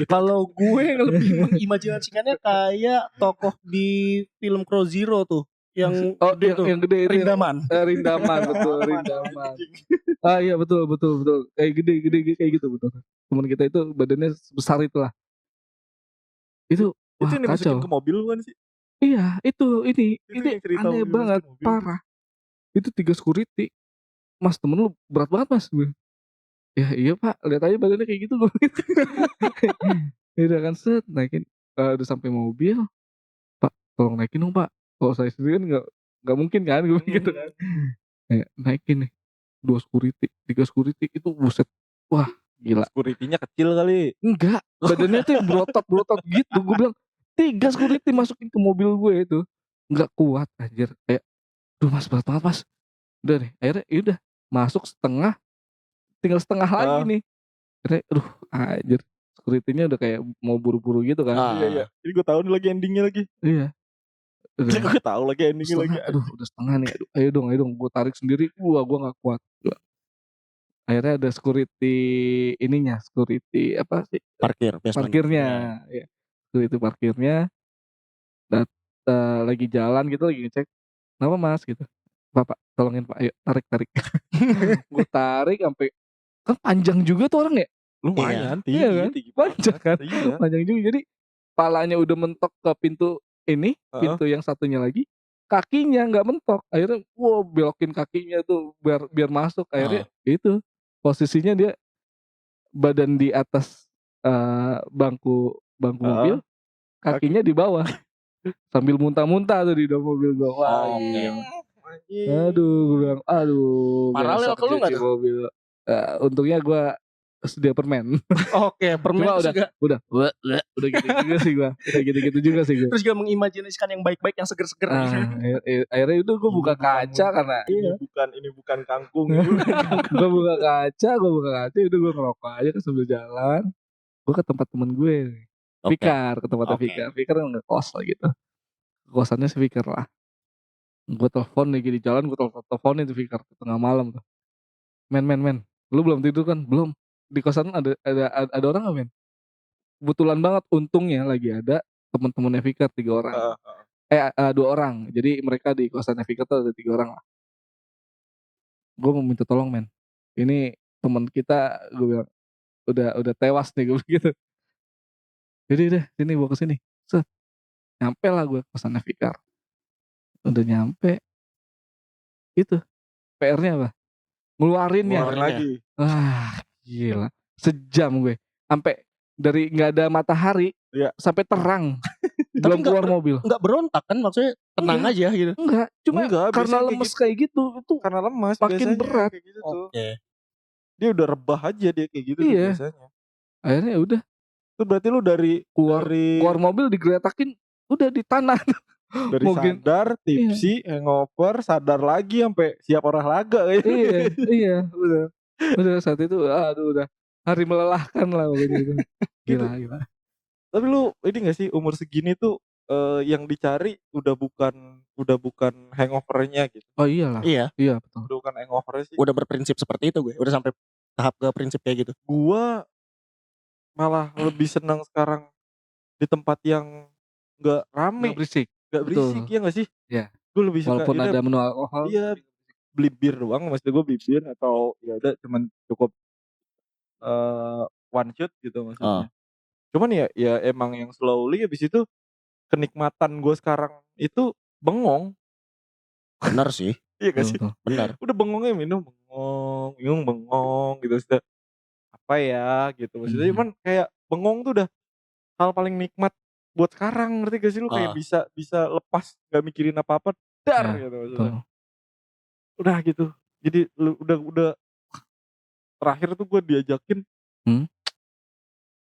Kalau gue lebih mengimajinasikannya kayak tokoh di film Crow Zero tuh. Yang gede itu Rindaman. Rindaman betul, Rindaman. Iya betul. Kayak gede kayak gitu betul. Teman kita itu badannya sebesar itulah. Itu yang dimasukin ke mobil kan sih? Iya, ini aneh banget, mobil. parah. Itu 3 security. Mas, temen lu berat banget, Mas. Ya iya, Pak, lihat aja badannya kayak gitu gue. Ya udah kan set naikin udah sampai mobil. Pak, tolong naikin dong, Pak. Kalau saya sendiri kan enggak mungkin kan gue gitu kan. Naikin nih. 2 security, 3 security itu buset. Wah, gila. Security-nya kecil kali. Enggak, badannya tuh berotot gitu. Gue bilang 3 security masukin ke mobil gue itu. Enggak kuat anjir. Kayak duh Mas, berat banget Mas. Udah nih, akhirnya yaudah masuk setengah. Tinggal setengah lagi nih. Akhirnya anjir. Security-nya udah kayak mau buru-buru gitu kan. Iya. Jadi gue tahu nih lagi endingnya lagi. Iya. Gue tahu lagi endingnya lagi. Aduh, udah setengah nih. Ayo dong. Gue tarik sendiri. Gue gak kuat. Akhirnya ada security apa sih? Parkirnya. Ya. Security parkirnya. Lagi jalan gitu, lagi ngecek. Kenapa Mas gitu? Pak, tolongin Pak. Ayo tarik. Gue tarik sampai kan panjang juga tuh orang ya. Lumayan tinggi, iya kan? Panjang kan? Iya. Panjang juga. Jadi palanya udah mentok ke pintu ini, pintu yang satunya lagi. Kakinya nggak mentok. Akhirnya belokin kakinya tuh biar masuk. Akhirnya itu posisinya dia badan di atas bangku mobil, kakinya di bawah. Sambil muntah-muntah tuh di dalam mobil gua. Wah, aduh, gue bilang, paralel ke lu nggak tuh? Mobil. Untungnya gue sedia permen. Oke, permen udah gitu juga sih gue. Terus juga mengimajinasikan yang baik-baik, yang seger-seger. Akhirnya itu gue buka kaca karena ini bukan kangkung. Gue buka kaca, udah gue ngerokok aja kan sambil jalan. Gue ke tempat temen gue, Fikar, ke tempatnya Fikar. Fikar ngekos lah gitu. Kosannya si Fikar lah. Gue telepon lagi di jalan, gue teleponin tuh Fikar tengah malam tuh. Men, lu belum tidur kan? Belum. di kosan ada orang nggak men? Kebetulan banget untungnya lagi ada teman-temannya Fikar 3 orang. Heeh. 2 orang. Jadi mereka di kosannya Fikar tuh ada 3 orang lah. Gue mau minta tolong men. Ini teman kita gue bilang udah tewas nih gue gitu. Jadi deh sini bawa ke sini. Set. Nyampe lah gue ke kosannya Fikar. Udah nyampe itu PR-nya apa? Ngeluarinnya. Ngeluarin lagi. Wah, gila. Sejam gue. Sampai dari nggak ada matahari Iya. sampai terang. Tapi Belum keluar mobil. Enggak berontak kan, maksudnya tenang Enggak. aja gitu. Enggak, cuma Enggak, karena biasanya kayak lemes kayak gitu itu Karena lemas makin biasanya berat. kayak gitu tuh. Oke. Dia udah rebah aja dia kayak gitu tuh Iya. biasanya. Akhirnya ya udah Itu berarti lu dari keluar mobil digeretakin udah di tanah. Mungkin sadar, tipsi, hangover, sadar lagi sampai siap olahraga kayaknya. iya, udah saat itu aduh udah hari melelahkan lah pokoknya itu. Gila. Tapi lu ini gak sih umur segini tuh yang dicari udah bukan hangover-nya gitu. Oh iyalah. Iya. Iya betul. Udah bukan hangover-nya sih. Udah berprinsip seperti itu gue. Udah sampai tahap ke prinsip kayak gitu. Gua malah lebih senang sekarang di tempat yang gak rame, Nggak berisik. gak berisik, Betul. ya gak sih? Iya. Gue lebih suka Walaupun yaudah, ada menu alkohol. iya, beli bir doang, maksud gue beli bir atau ya udah cuman cukup one shot gitu maksudnya. Cuman ya emang yang slowly habis itu kenikmatan gue sekarang itu bengong. Benar sih. Iya gak sih? Betul. Benar. Udah bengongnya minum bengong, bengong gitu sudah apa ya gitu maksudnya. Cuman kayak bengong tuh udah hal paling nikmat buat sekarang, ngerti gak sih lu? Kayak bisa lepas gak mikirin apa-apa dar gitu maksudnya. Udah gitu. Jadi lu udah terakhir tuh gue diajakin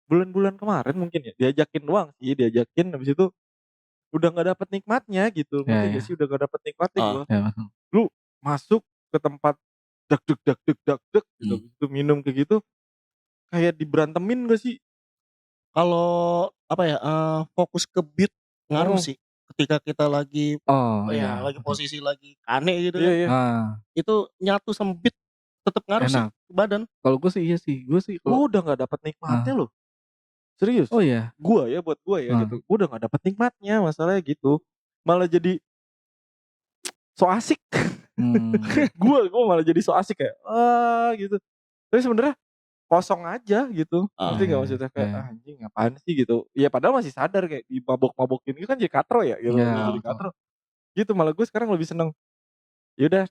bulan-bulan kemarin mungkin ya, diajakin doang sih, habis itu udah gak dapet nikmatnya gitu, ngerti gak sih? Udah gak dapet nikmatnya gue. Lu masuk ke tempat dak gitu, habis itu minum kayak gitu kayak diberantemin gak sih? Kalau apa ya, fokus ke beat ngaruh sih. Ketika kita lagi lagi posisi lagi aneh gitu kan. Iya. Itu nyatu sama beat tetep ngaruh sih ke badan. Kalau gue sih iya sih. Gue sih Gue udah gak dapet nikmatnya loh. Serius. Oh iya. Buat gue ya gitu. Gue udah gak dapet nikmatnya, masalahnya gitu. Malah jadi so asik. Gue malah jadi so asik kayak gitu. Tapi sebenarnya kosong aja gitu. Ngerti gak maksudnya kayak anjing apaan sih gitu. Ya padahal masih sadar kayak dimabok-mabokin itu kan jadi katro ya gitu. Jadi katro. Gitu malah gue sekarang lebih seneng. Ya udah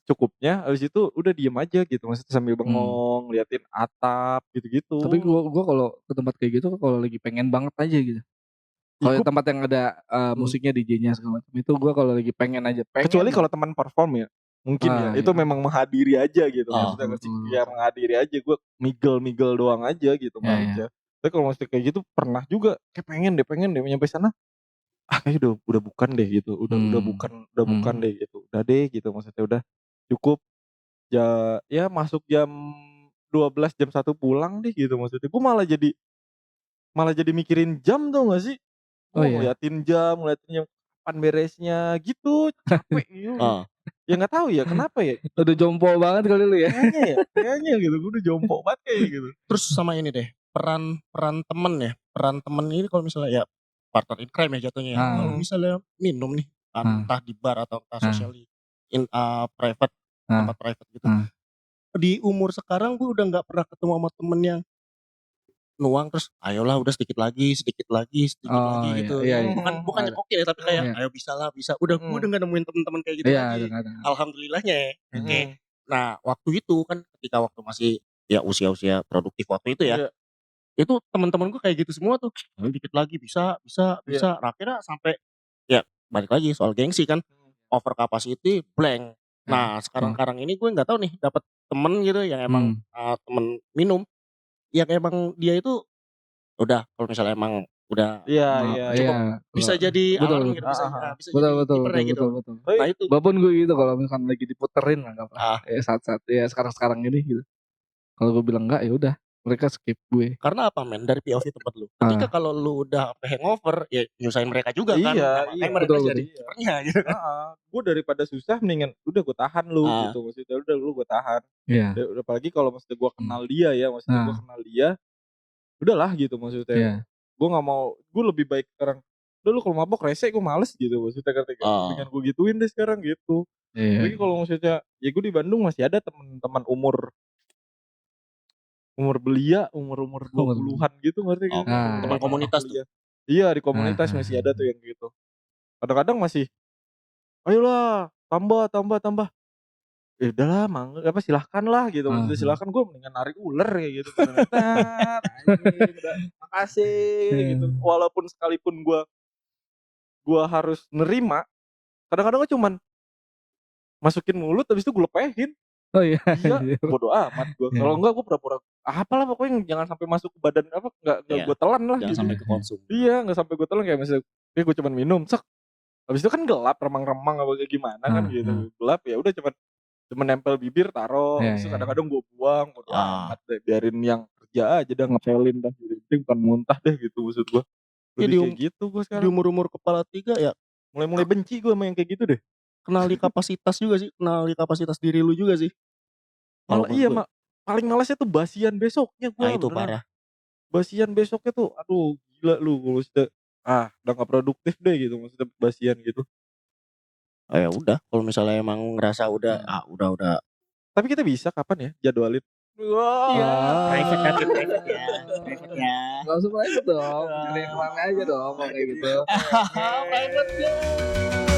cukupnya habis itu udah diem aja gitu, maksudnya sambil bengong liatin atap gitu-gitu. Tapi gua kalau ke tempat kayak gitu kalau lagi pengen banget aja gitu. Kalau tempat yang ada musiknya DJ-nya segala macam itu gua kalau lagi pengen aja. Kecuali kalau teman perform ya mungkin ya itu memang menghadiri aja gitu maksudnya ya menghadiri aja, gue migel doang aja gitu aja. Tapi kalau maksudnya kayak gitu pernah juga kayak pengen deh nyampe sana kayaknya udah bukan deh gitu, udah bukan deh gitu, udah deh gitu maksudnya udah cukup ya masuk jam 12 jam 1 pulang deh gitu maksudnya. Gue malah jadi mikirin jam tuh gak sih? Ngeliatin jam kapan beresnya gitu, capek gitu. Ya gak tahu ya kenapa ya? Udah jompo banget kali lu ya. Kayaknya gitu, gue udah jompo banget kayak gitu. Terus sama ini deh, peran temen ya. Peran temen ini kalau misalnya ya partner in crime ya jatuhnya ya. Kalau misalnya minum nih, entah di bar atau entah socially private, tempat private gitu. Di umur sekarang gue udah gak pernah ketemu sama temen yang nuang terus ayolah udah sedikit lagi gitu. Bukan nyekokin ya tapi kayak ayo bisa. Udah gue udah gak nemuin temen-temen kayak gitu lagi. Alhamdulillahnya ya. Nah waktu itu kan ketika waktu masih ya usia-usia produktif waktu itu ya. Itu teman-teman gue kayak gitu semua tuh. Dikit lagi bisa. Nah, akhirnya sampai ya balik lagi soal gengsi kan. Over capacity blank. Nah sekarang ini gue gak tahu nih dapet temen gitu yang emang temen minum. Yang emang dia itu udah kalau misalnya emang udah cukup bisa jadi alarm gitu, bisa jadi kiper gitu. Nah itu walaupun gue gitu kalau misalkan lagi diputerin lah saat-saat ya sekarang ini gitu. Kalau gue bilang enggak ya udah Mereka skip gue. Karena apa men, dari POV tempat lu. Ketika kalau lu udah sampai hangover, ya nyusahin mereka juga kan. Iya, Makanya mereka betul, jadi betul. kipernya gitu kan. Gue daripada susah mendingan udah gue tahan lu Ah. gitu. Maksudnya udah lu gue tahan. Iya. Apalagi kalau maksudnya gue kenal dia ya, maksudnya gue kenal dia, udahlah gitu maksudnya. Iya. Gue nggak mau, gue lebih baik sekarang. Udah lu kalau mabok rese gue males gitu maksudnya ketika dengan gue gituin deh sekarang gitu. Iya. Apalagi kalau maksudnya ya gue di Bandung masih ada teman-teman umur belia, umur 20-an gitu ngerti kan. Teman komunitas tuh. Iya, di komunitas masih ada tuh yang gitu. Kadang-kadang masih, ayolah tambah. Ya udahlah silahkan lah gitu, maksudnya silahkan, gue mendingan narik ular kayak gitu. Anjing udah makasih gitu. Walaupun sekalipun gue harus nerima, kadang-kadang gue cuman masukin mulut habis itu gue lepehin. Oh iya. Iya, bodo amat gue. Kalau enggak gue pura-pura apalah pokoknya jangan sampai masuk ke badan enggak gue telan lah jangan gitu. sampai ke konsum. Iya, enggak sampai gue telan kayak misalnya gue cuman minum, habis itu kan gelap, remang-remang apa kayak gimana kan gitu. Gelap ya udah cuman nempel bibir taruh, habis itu kadang-kadang gue buang, bodo amat deh, biarin yang kerja aja dah ngepelin dah. Jadi penting bukan muntah deh gitu maksud gue. Lebih kayak gitu gue Di sekarang. umur-umur kepala 3 ya Mulai benci gue sama yang kayak gitu deh. kenali kapasitas juga sih, kenali kapasitas diri lu juga sih. Iya, paling malasnya tuh basian besoknya gue. Nah itu parah. Basian besoknya tuh, aduh gila lu kalau sudah udah gak produktif deh gitu maksudnya basian gitu. Ya udah, kalau misalnya emang ngerasa udah udah. Tapi kita bisa kapan ya jadwalin? Iya. Private ya. Gak usah private dong. Cari yang kemana aja dong kalau kayak gitu. Private ya.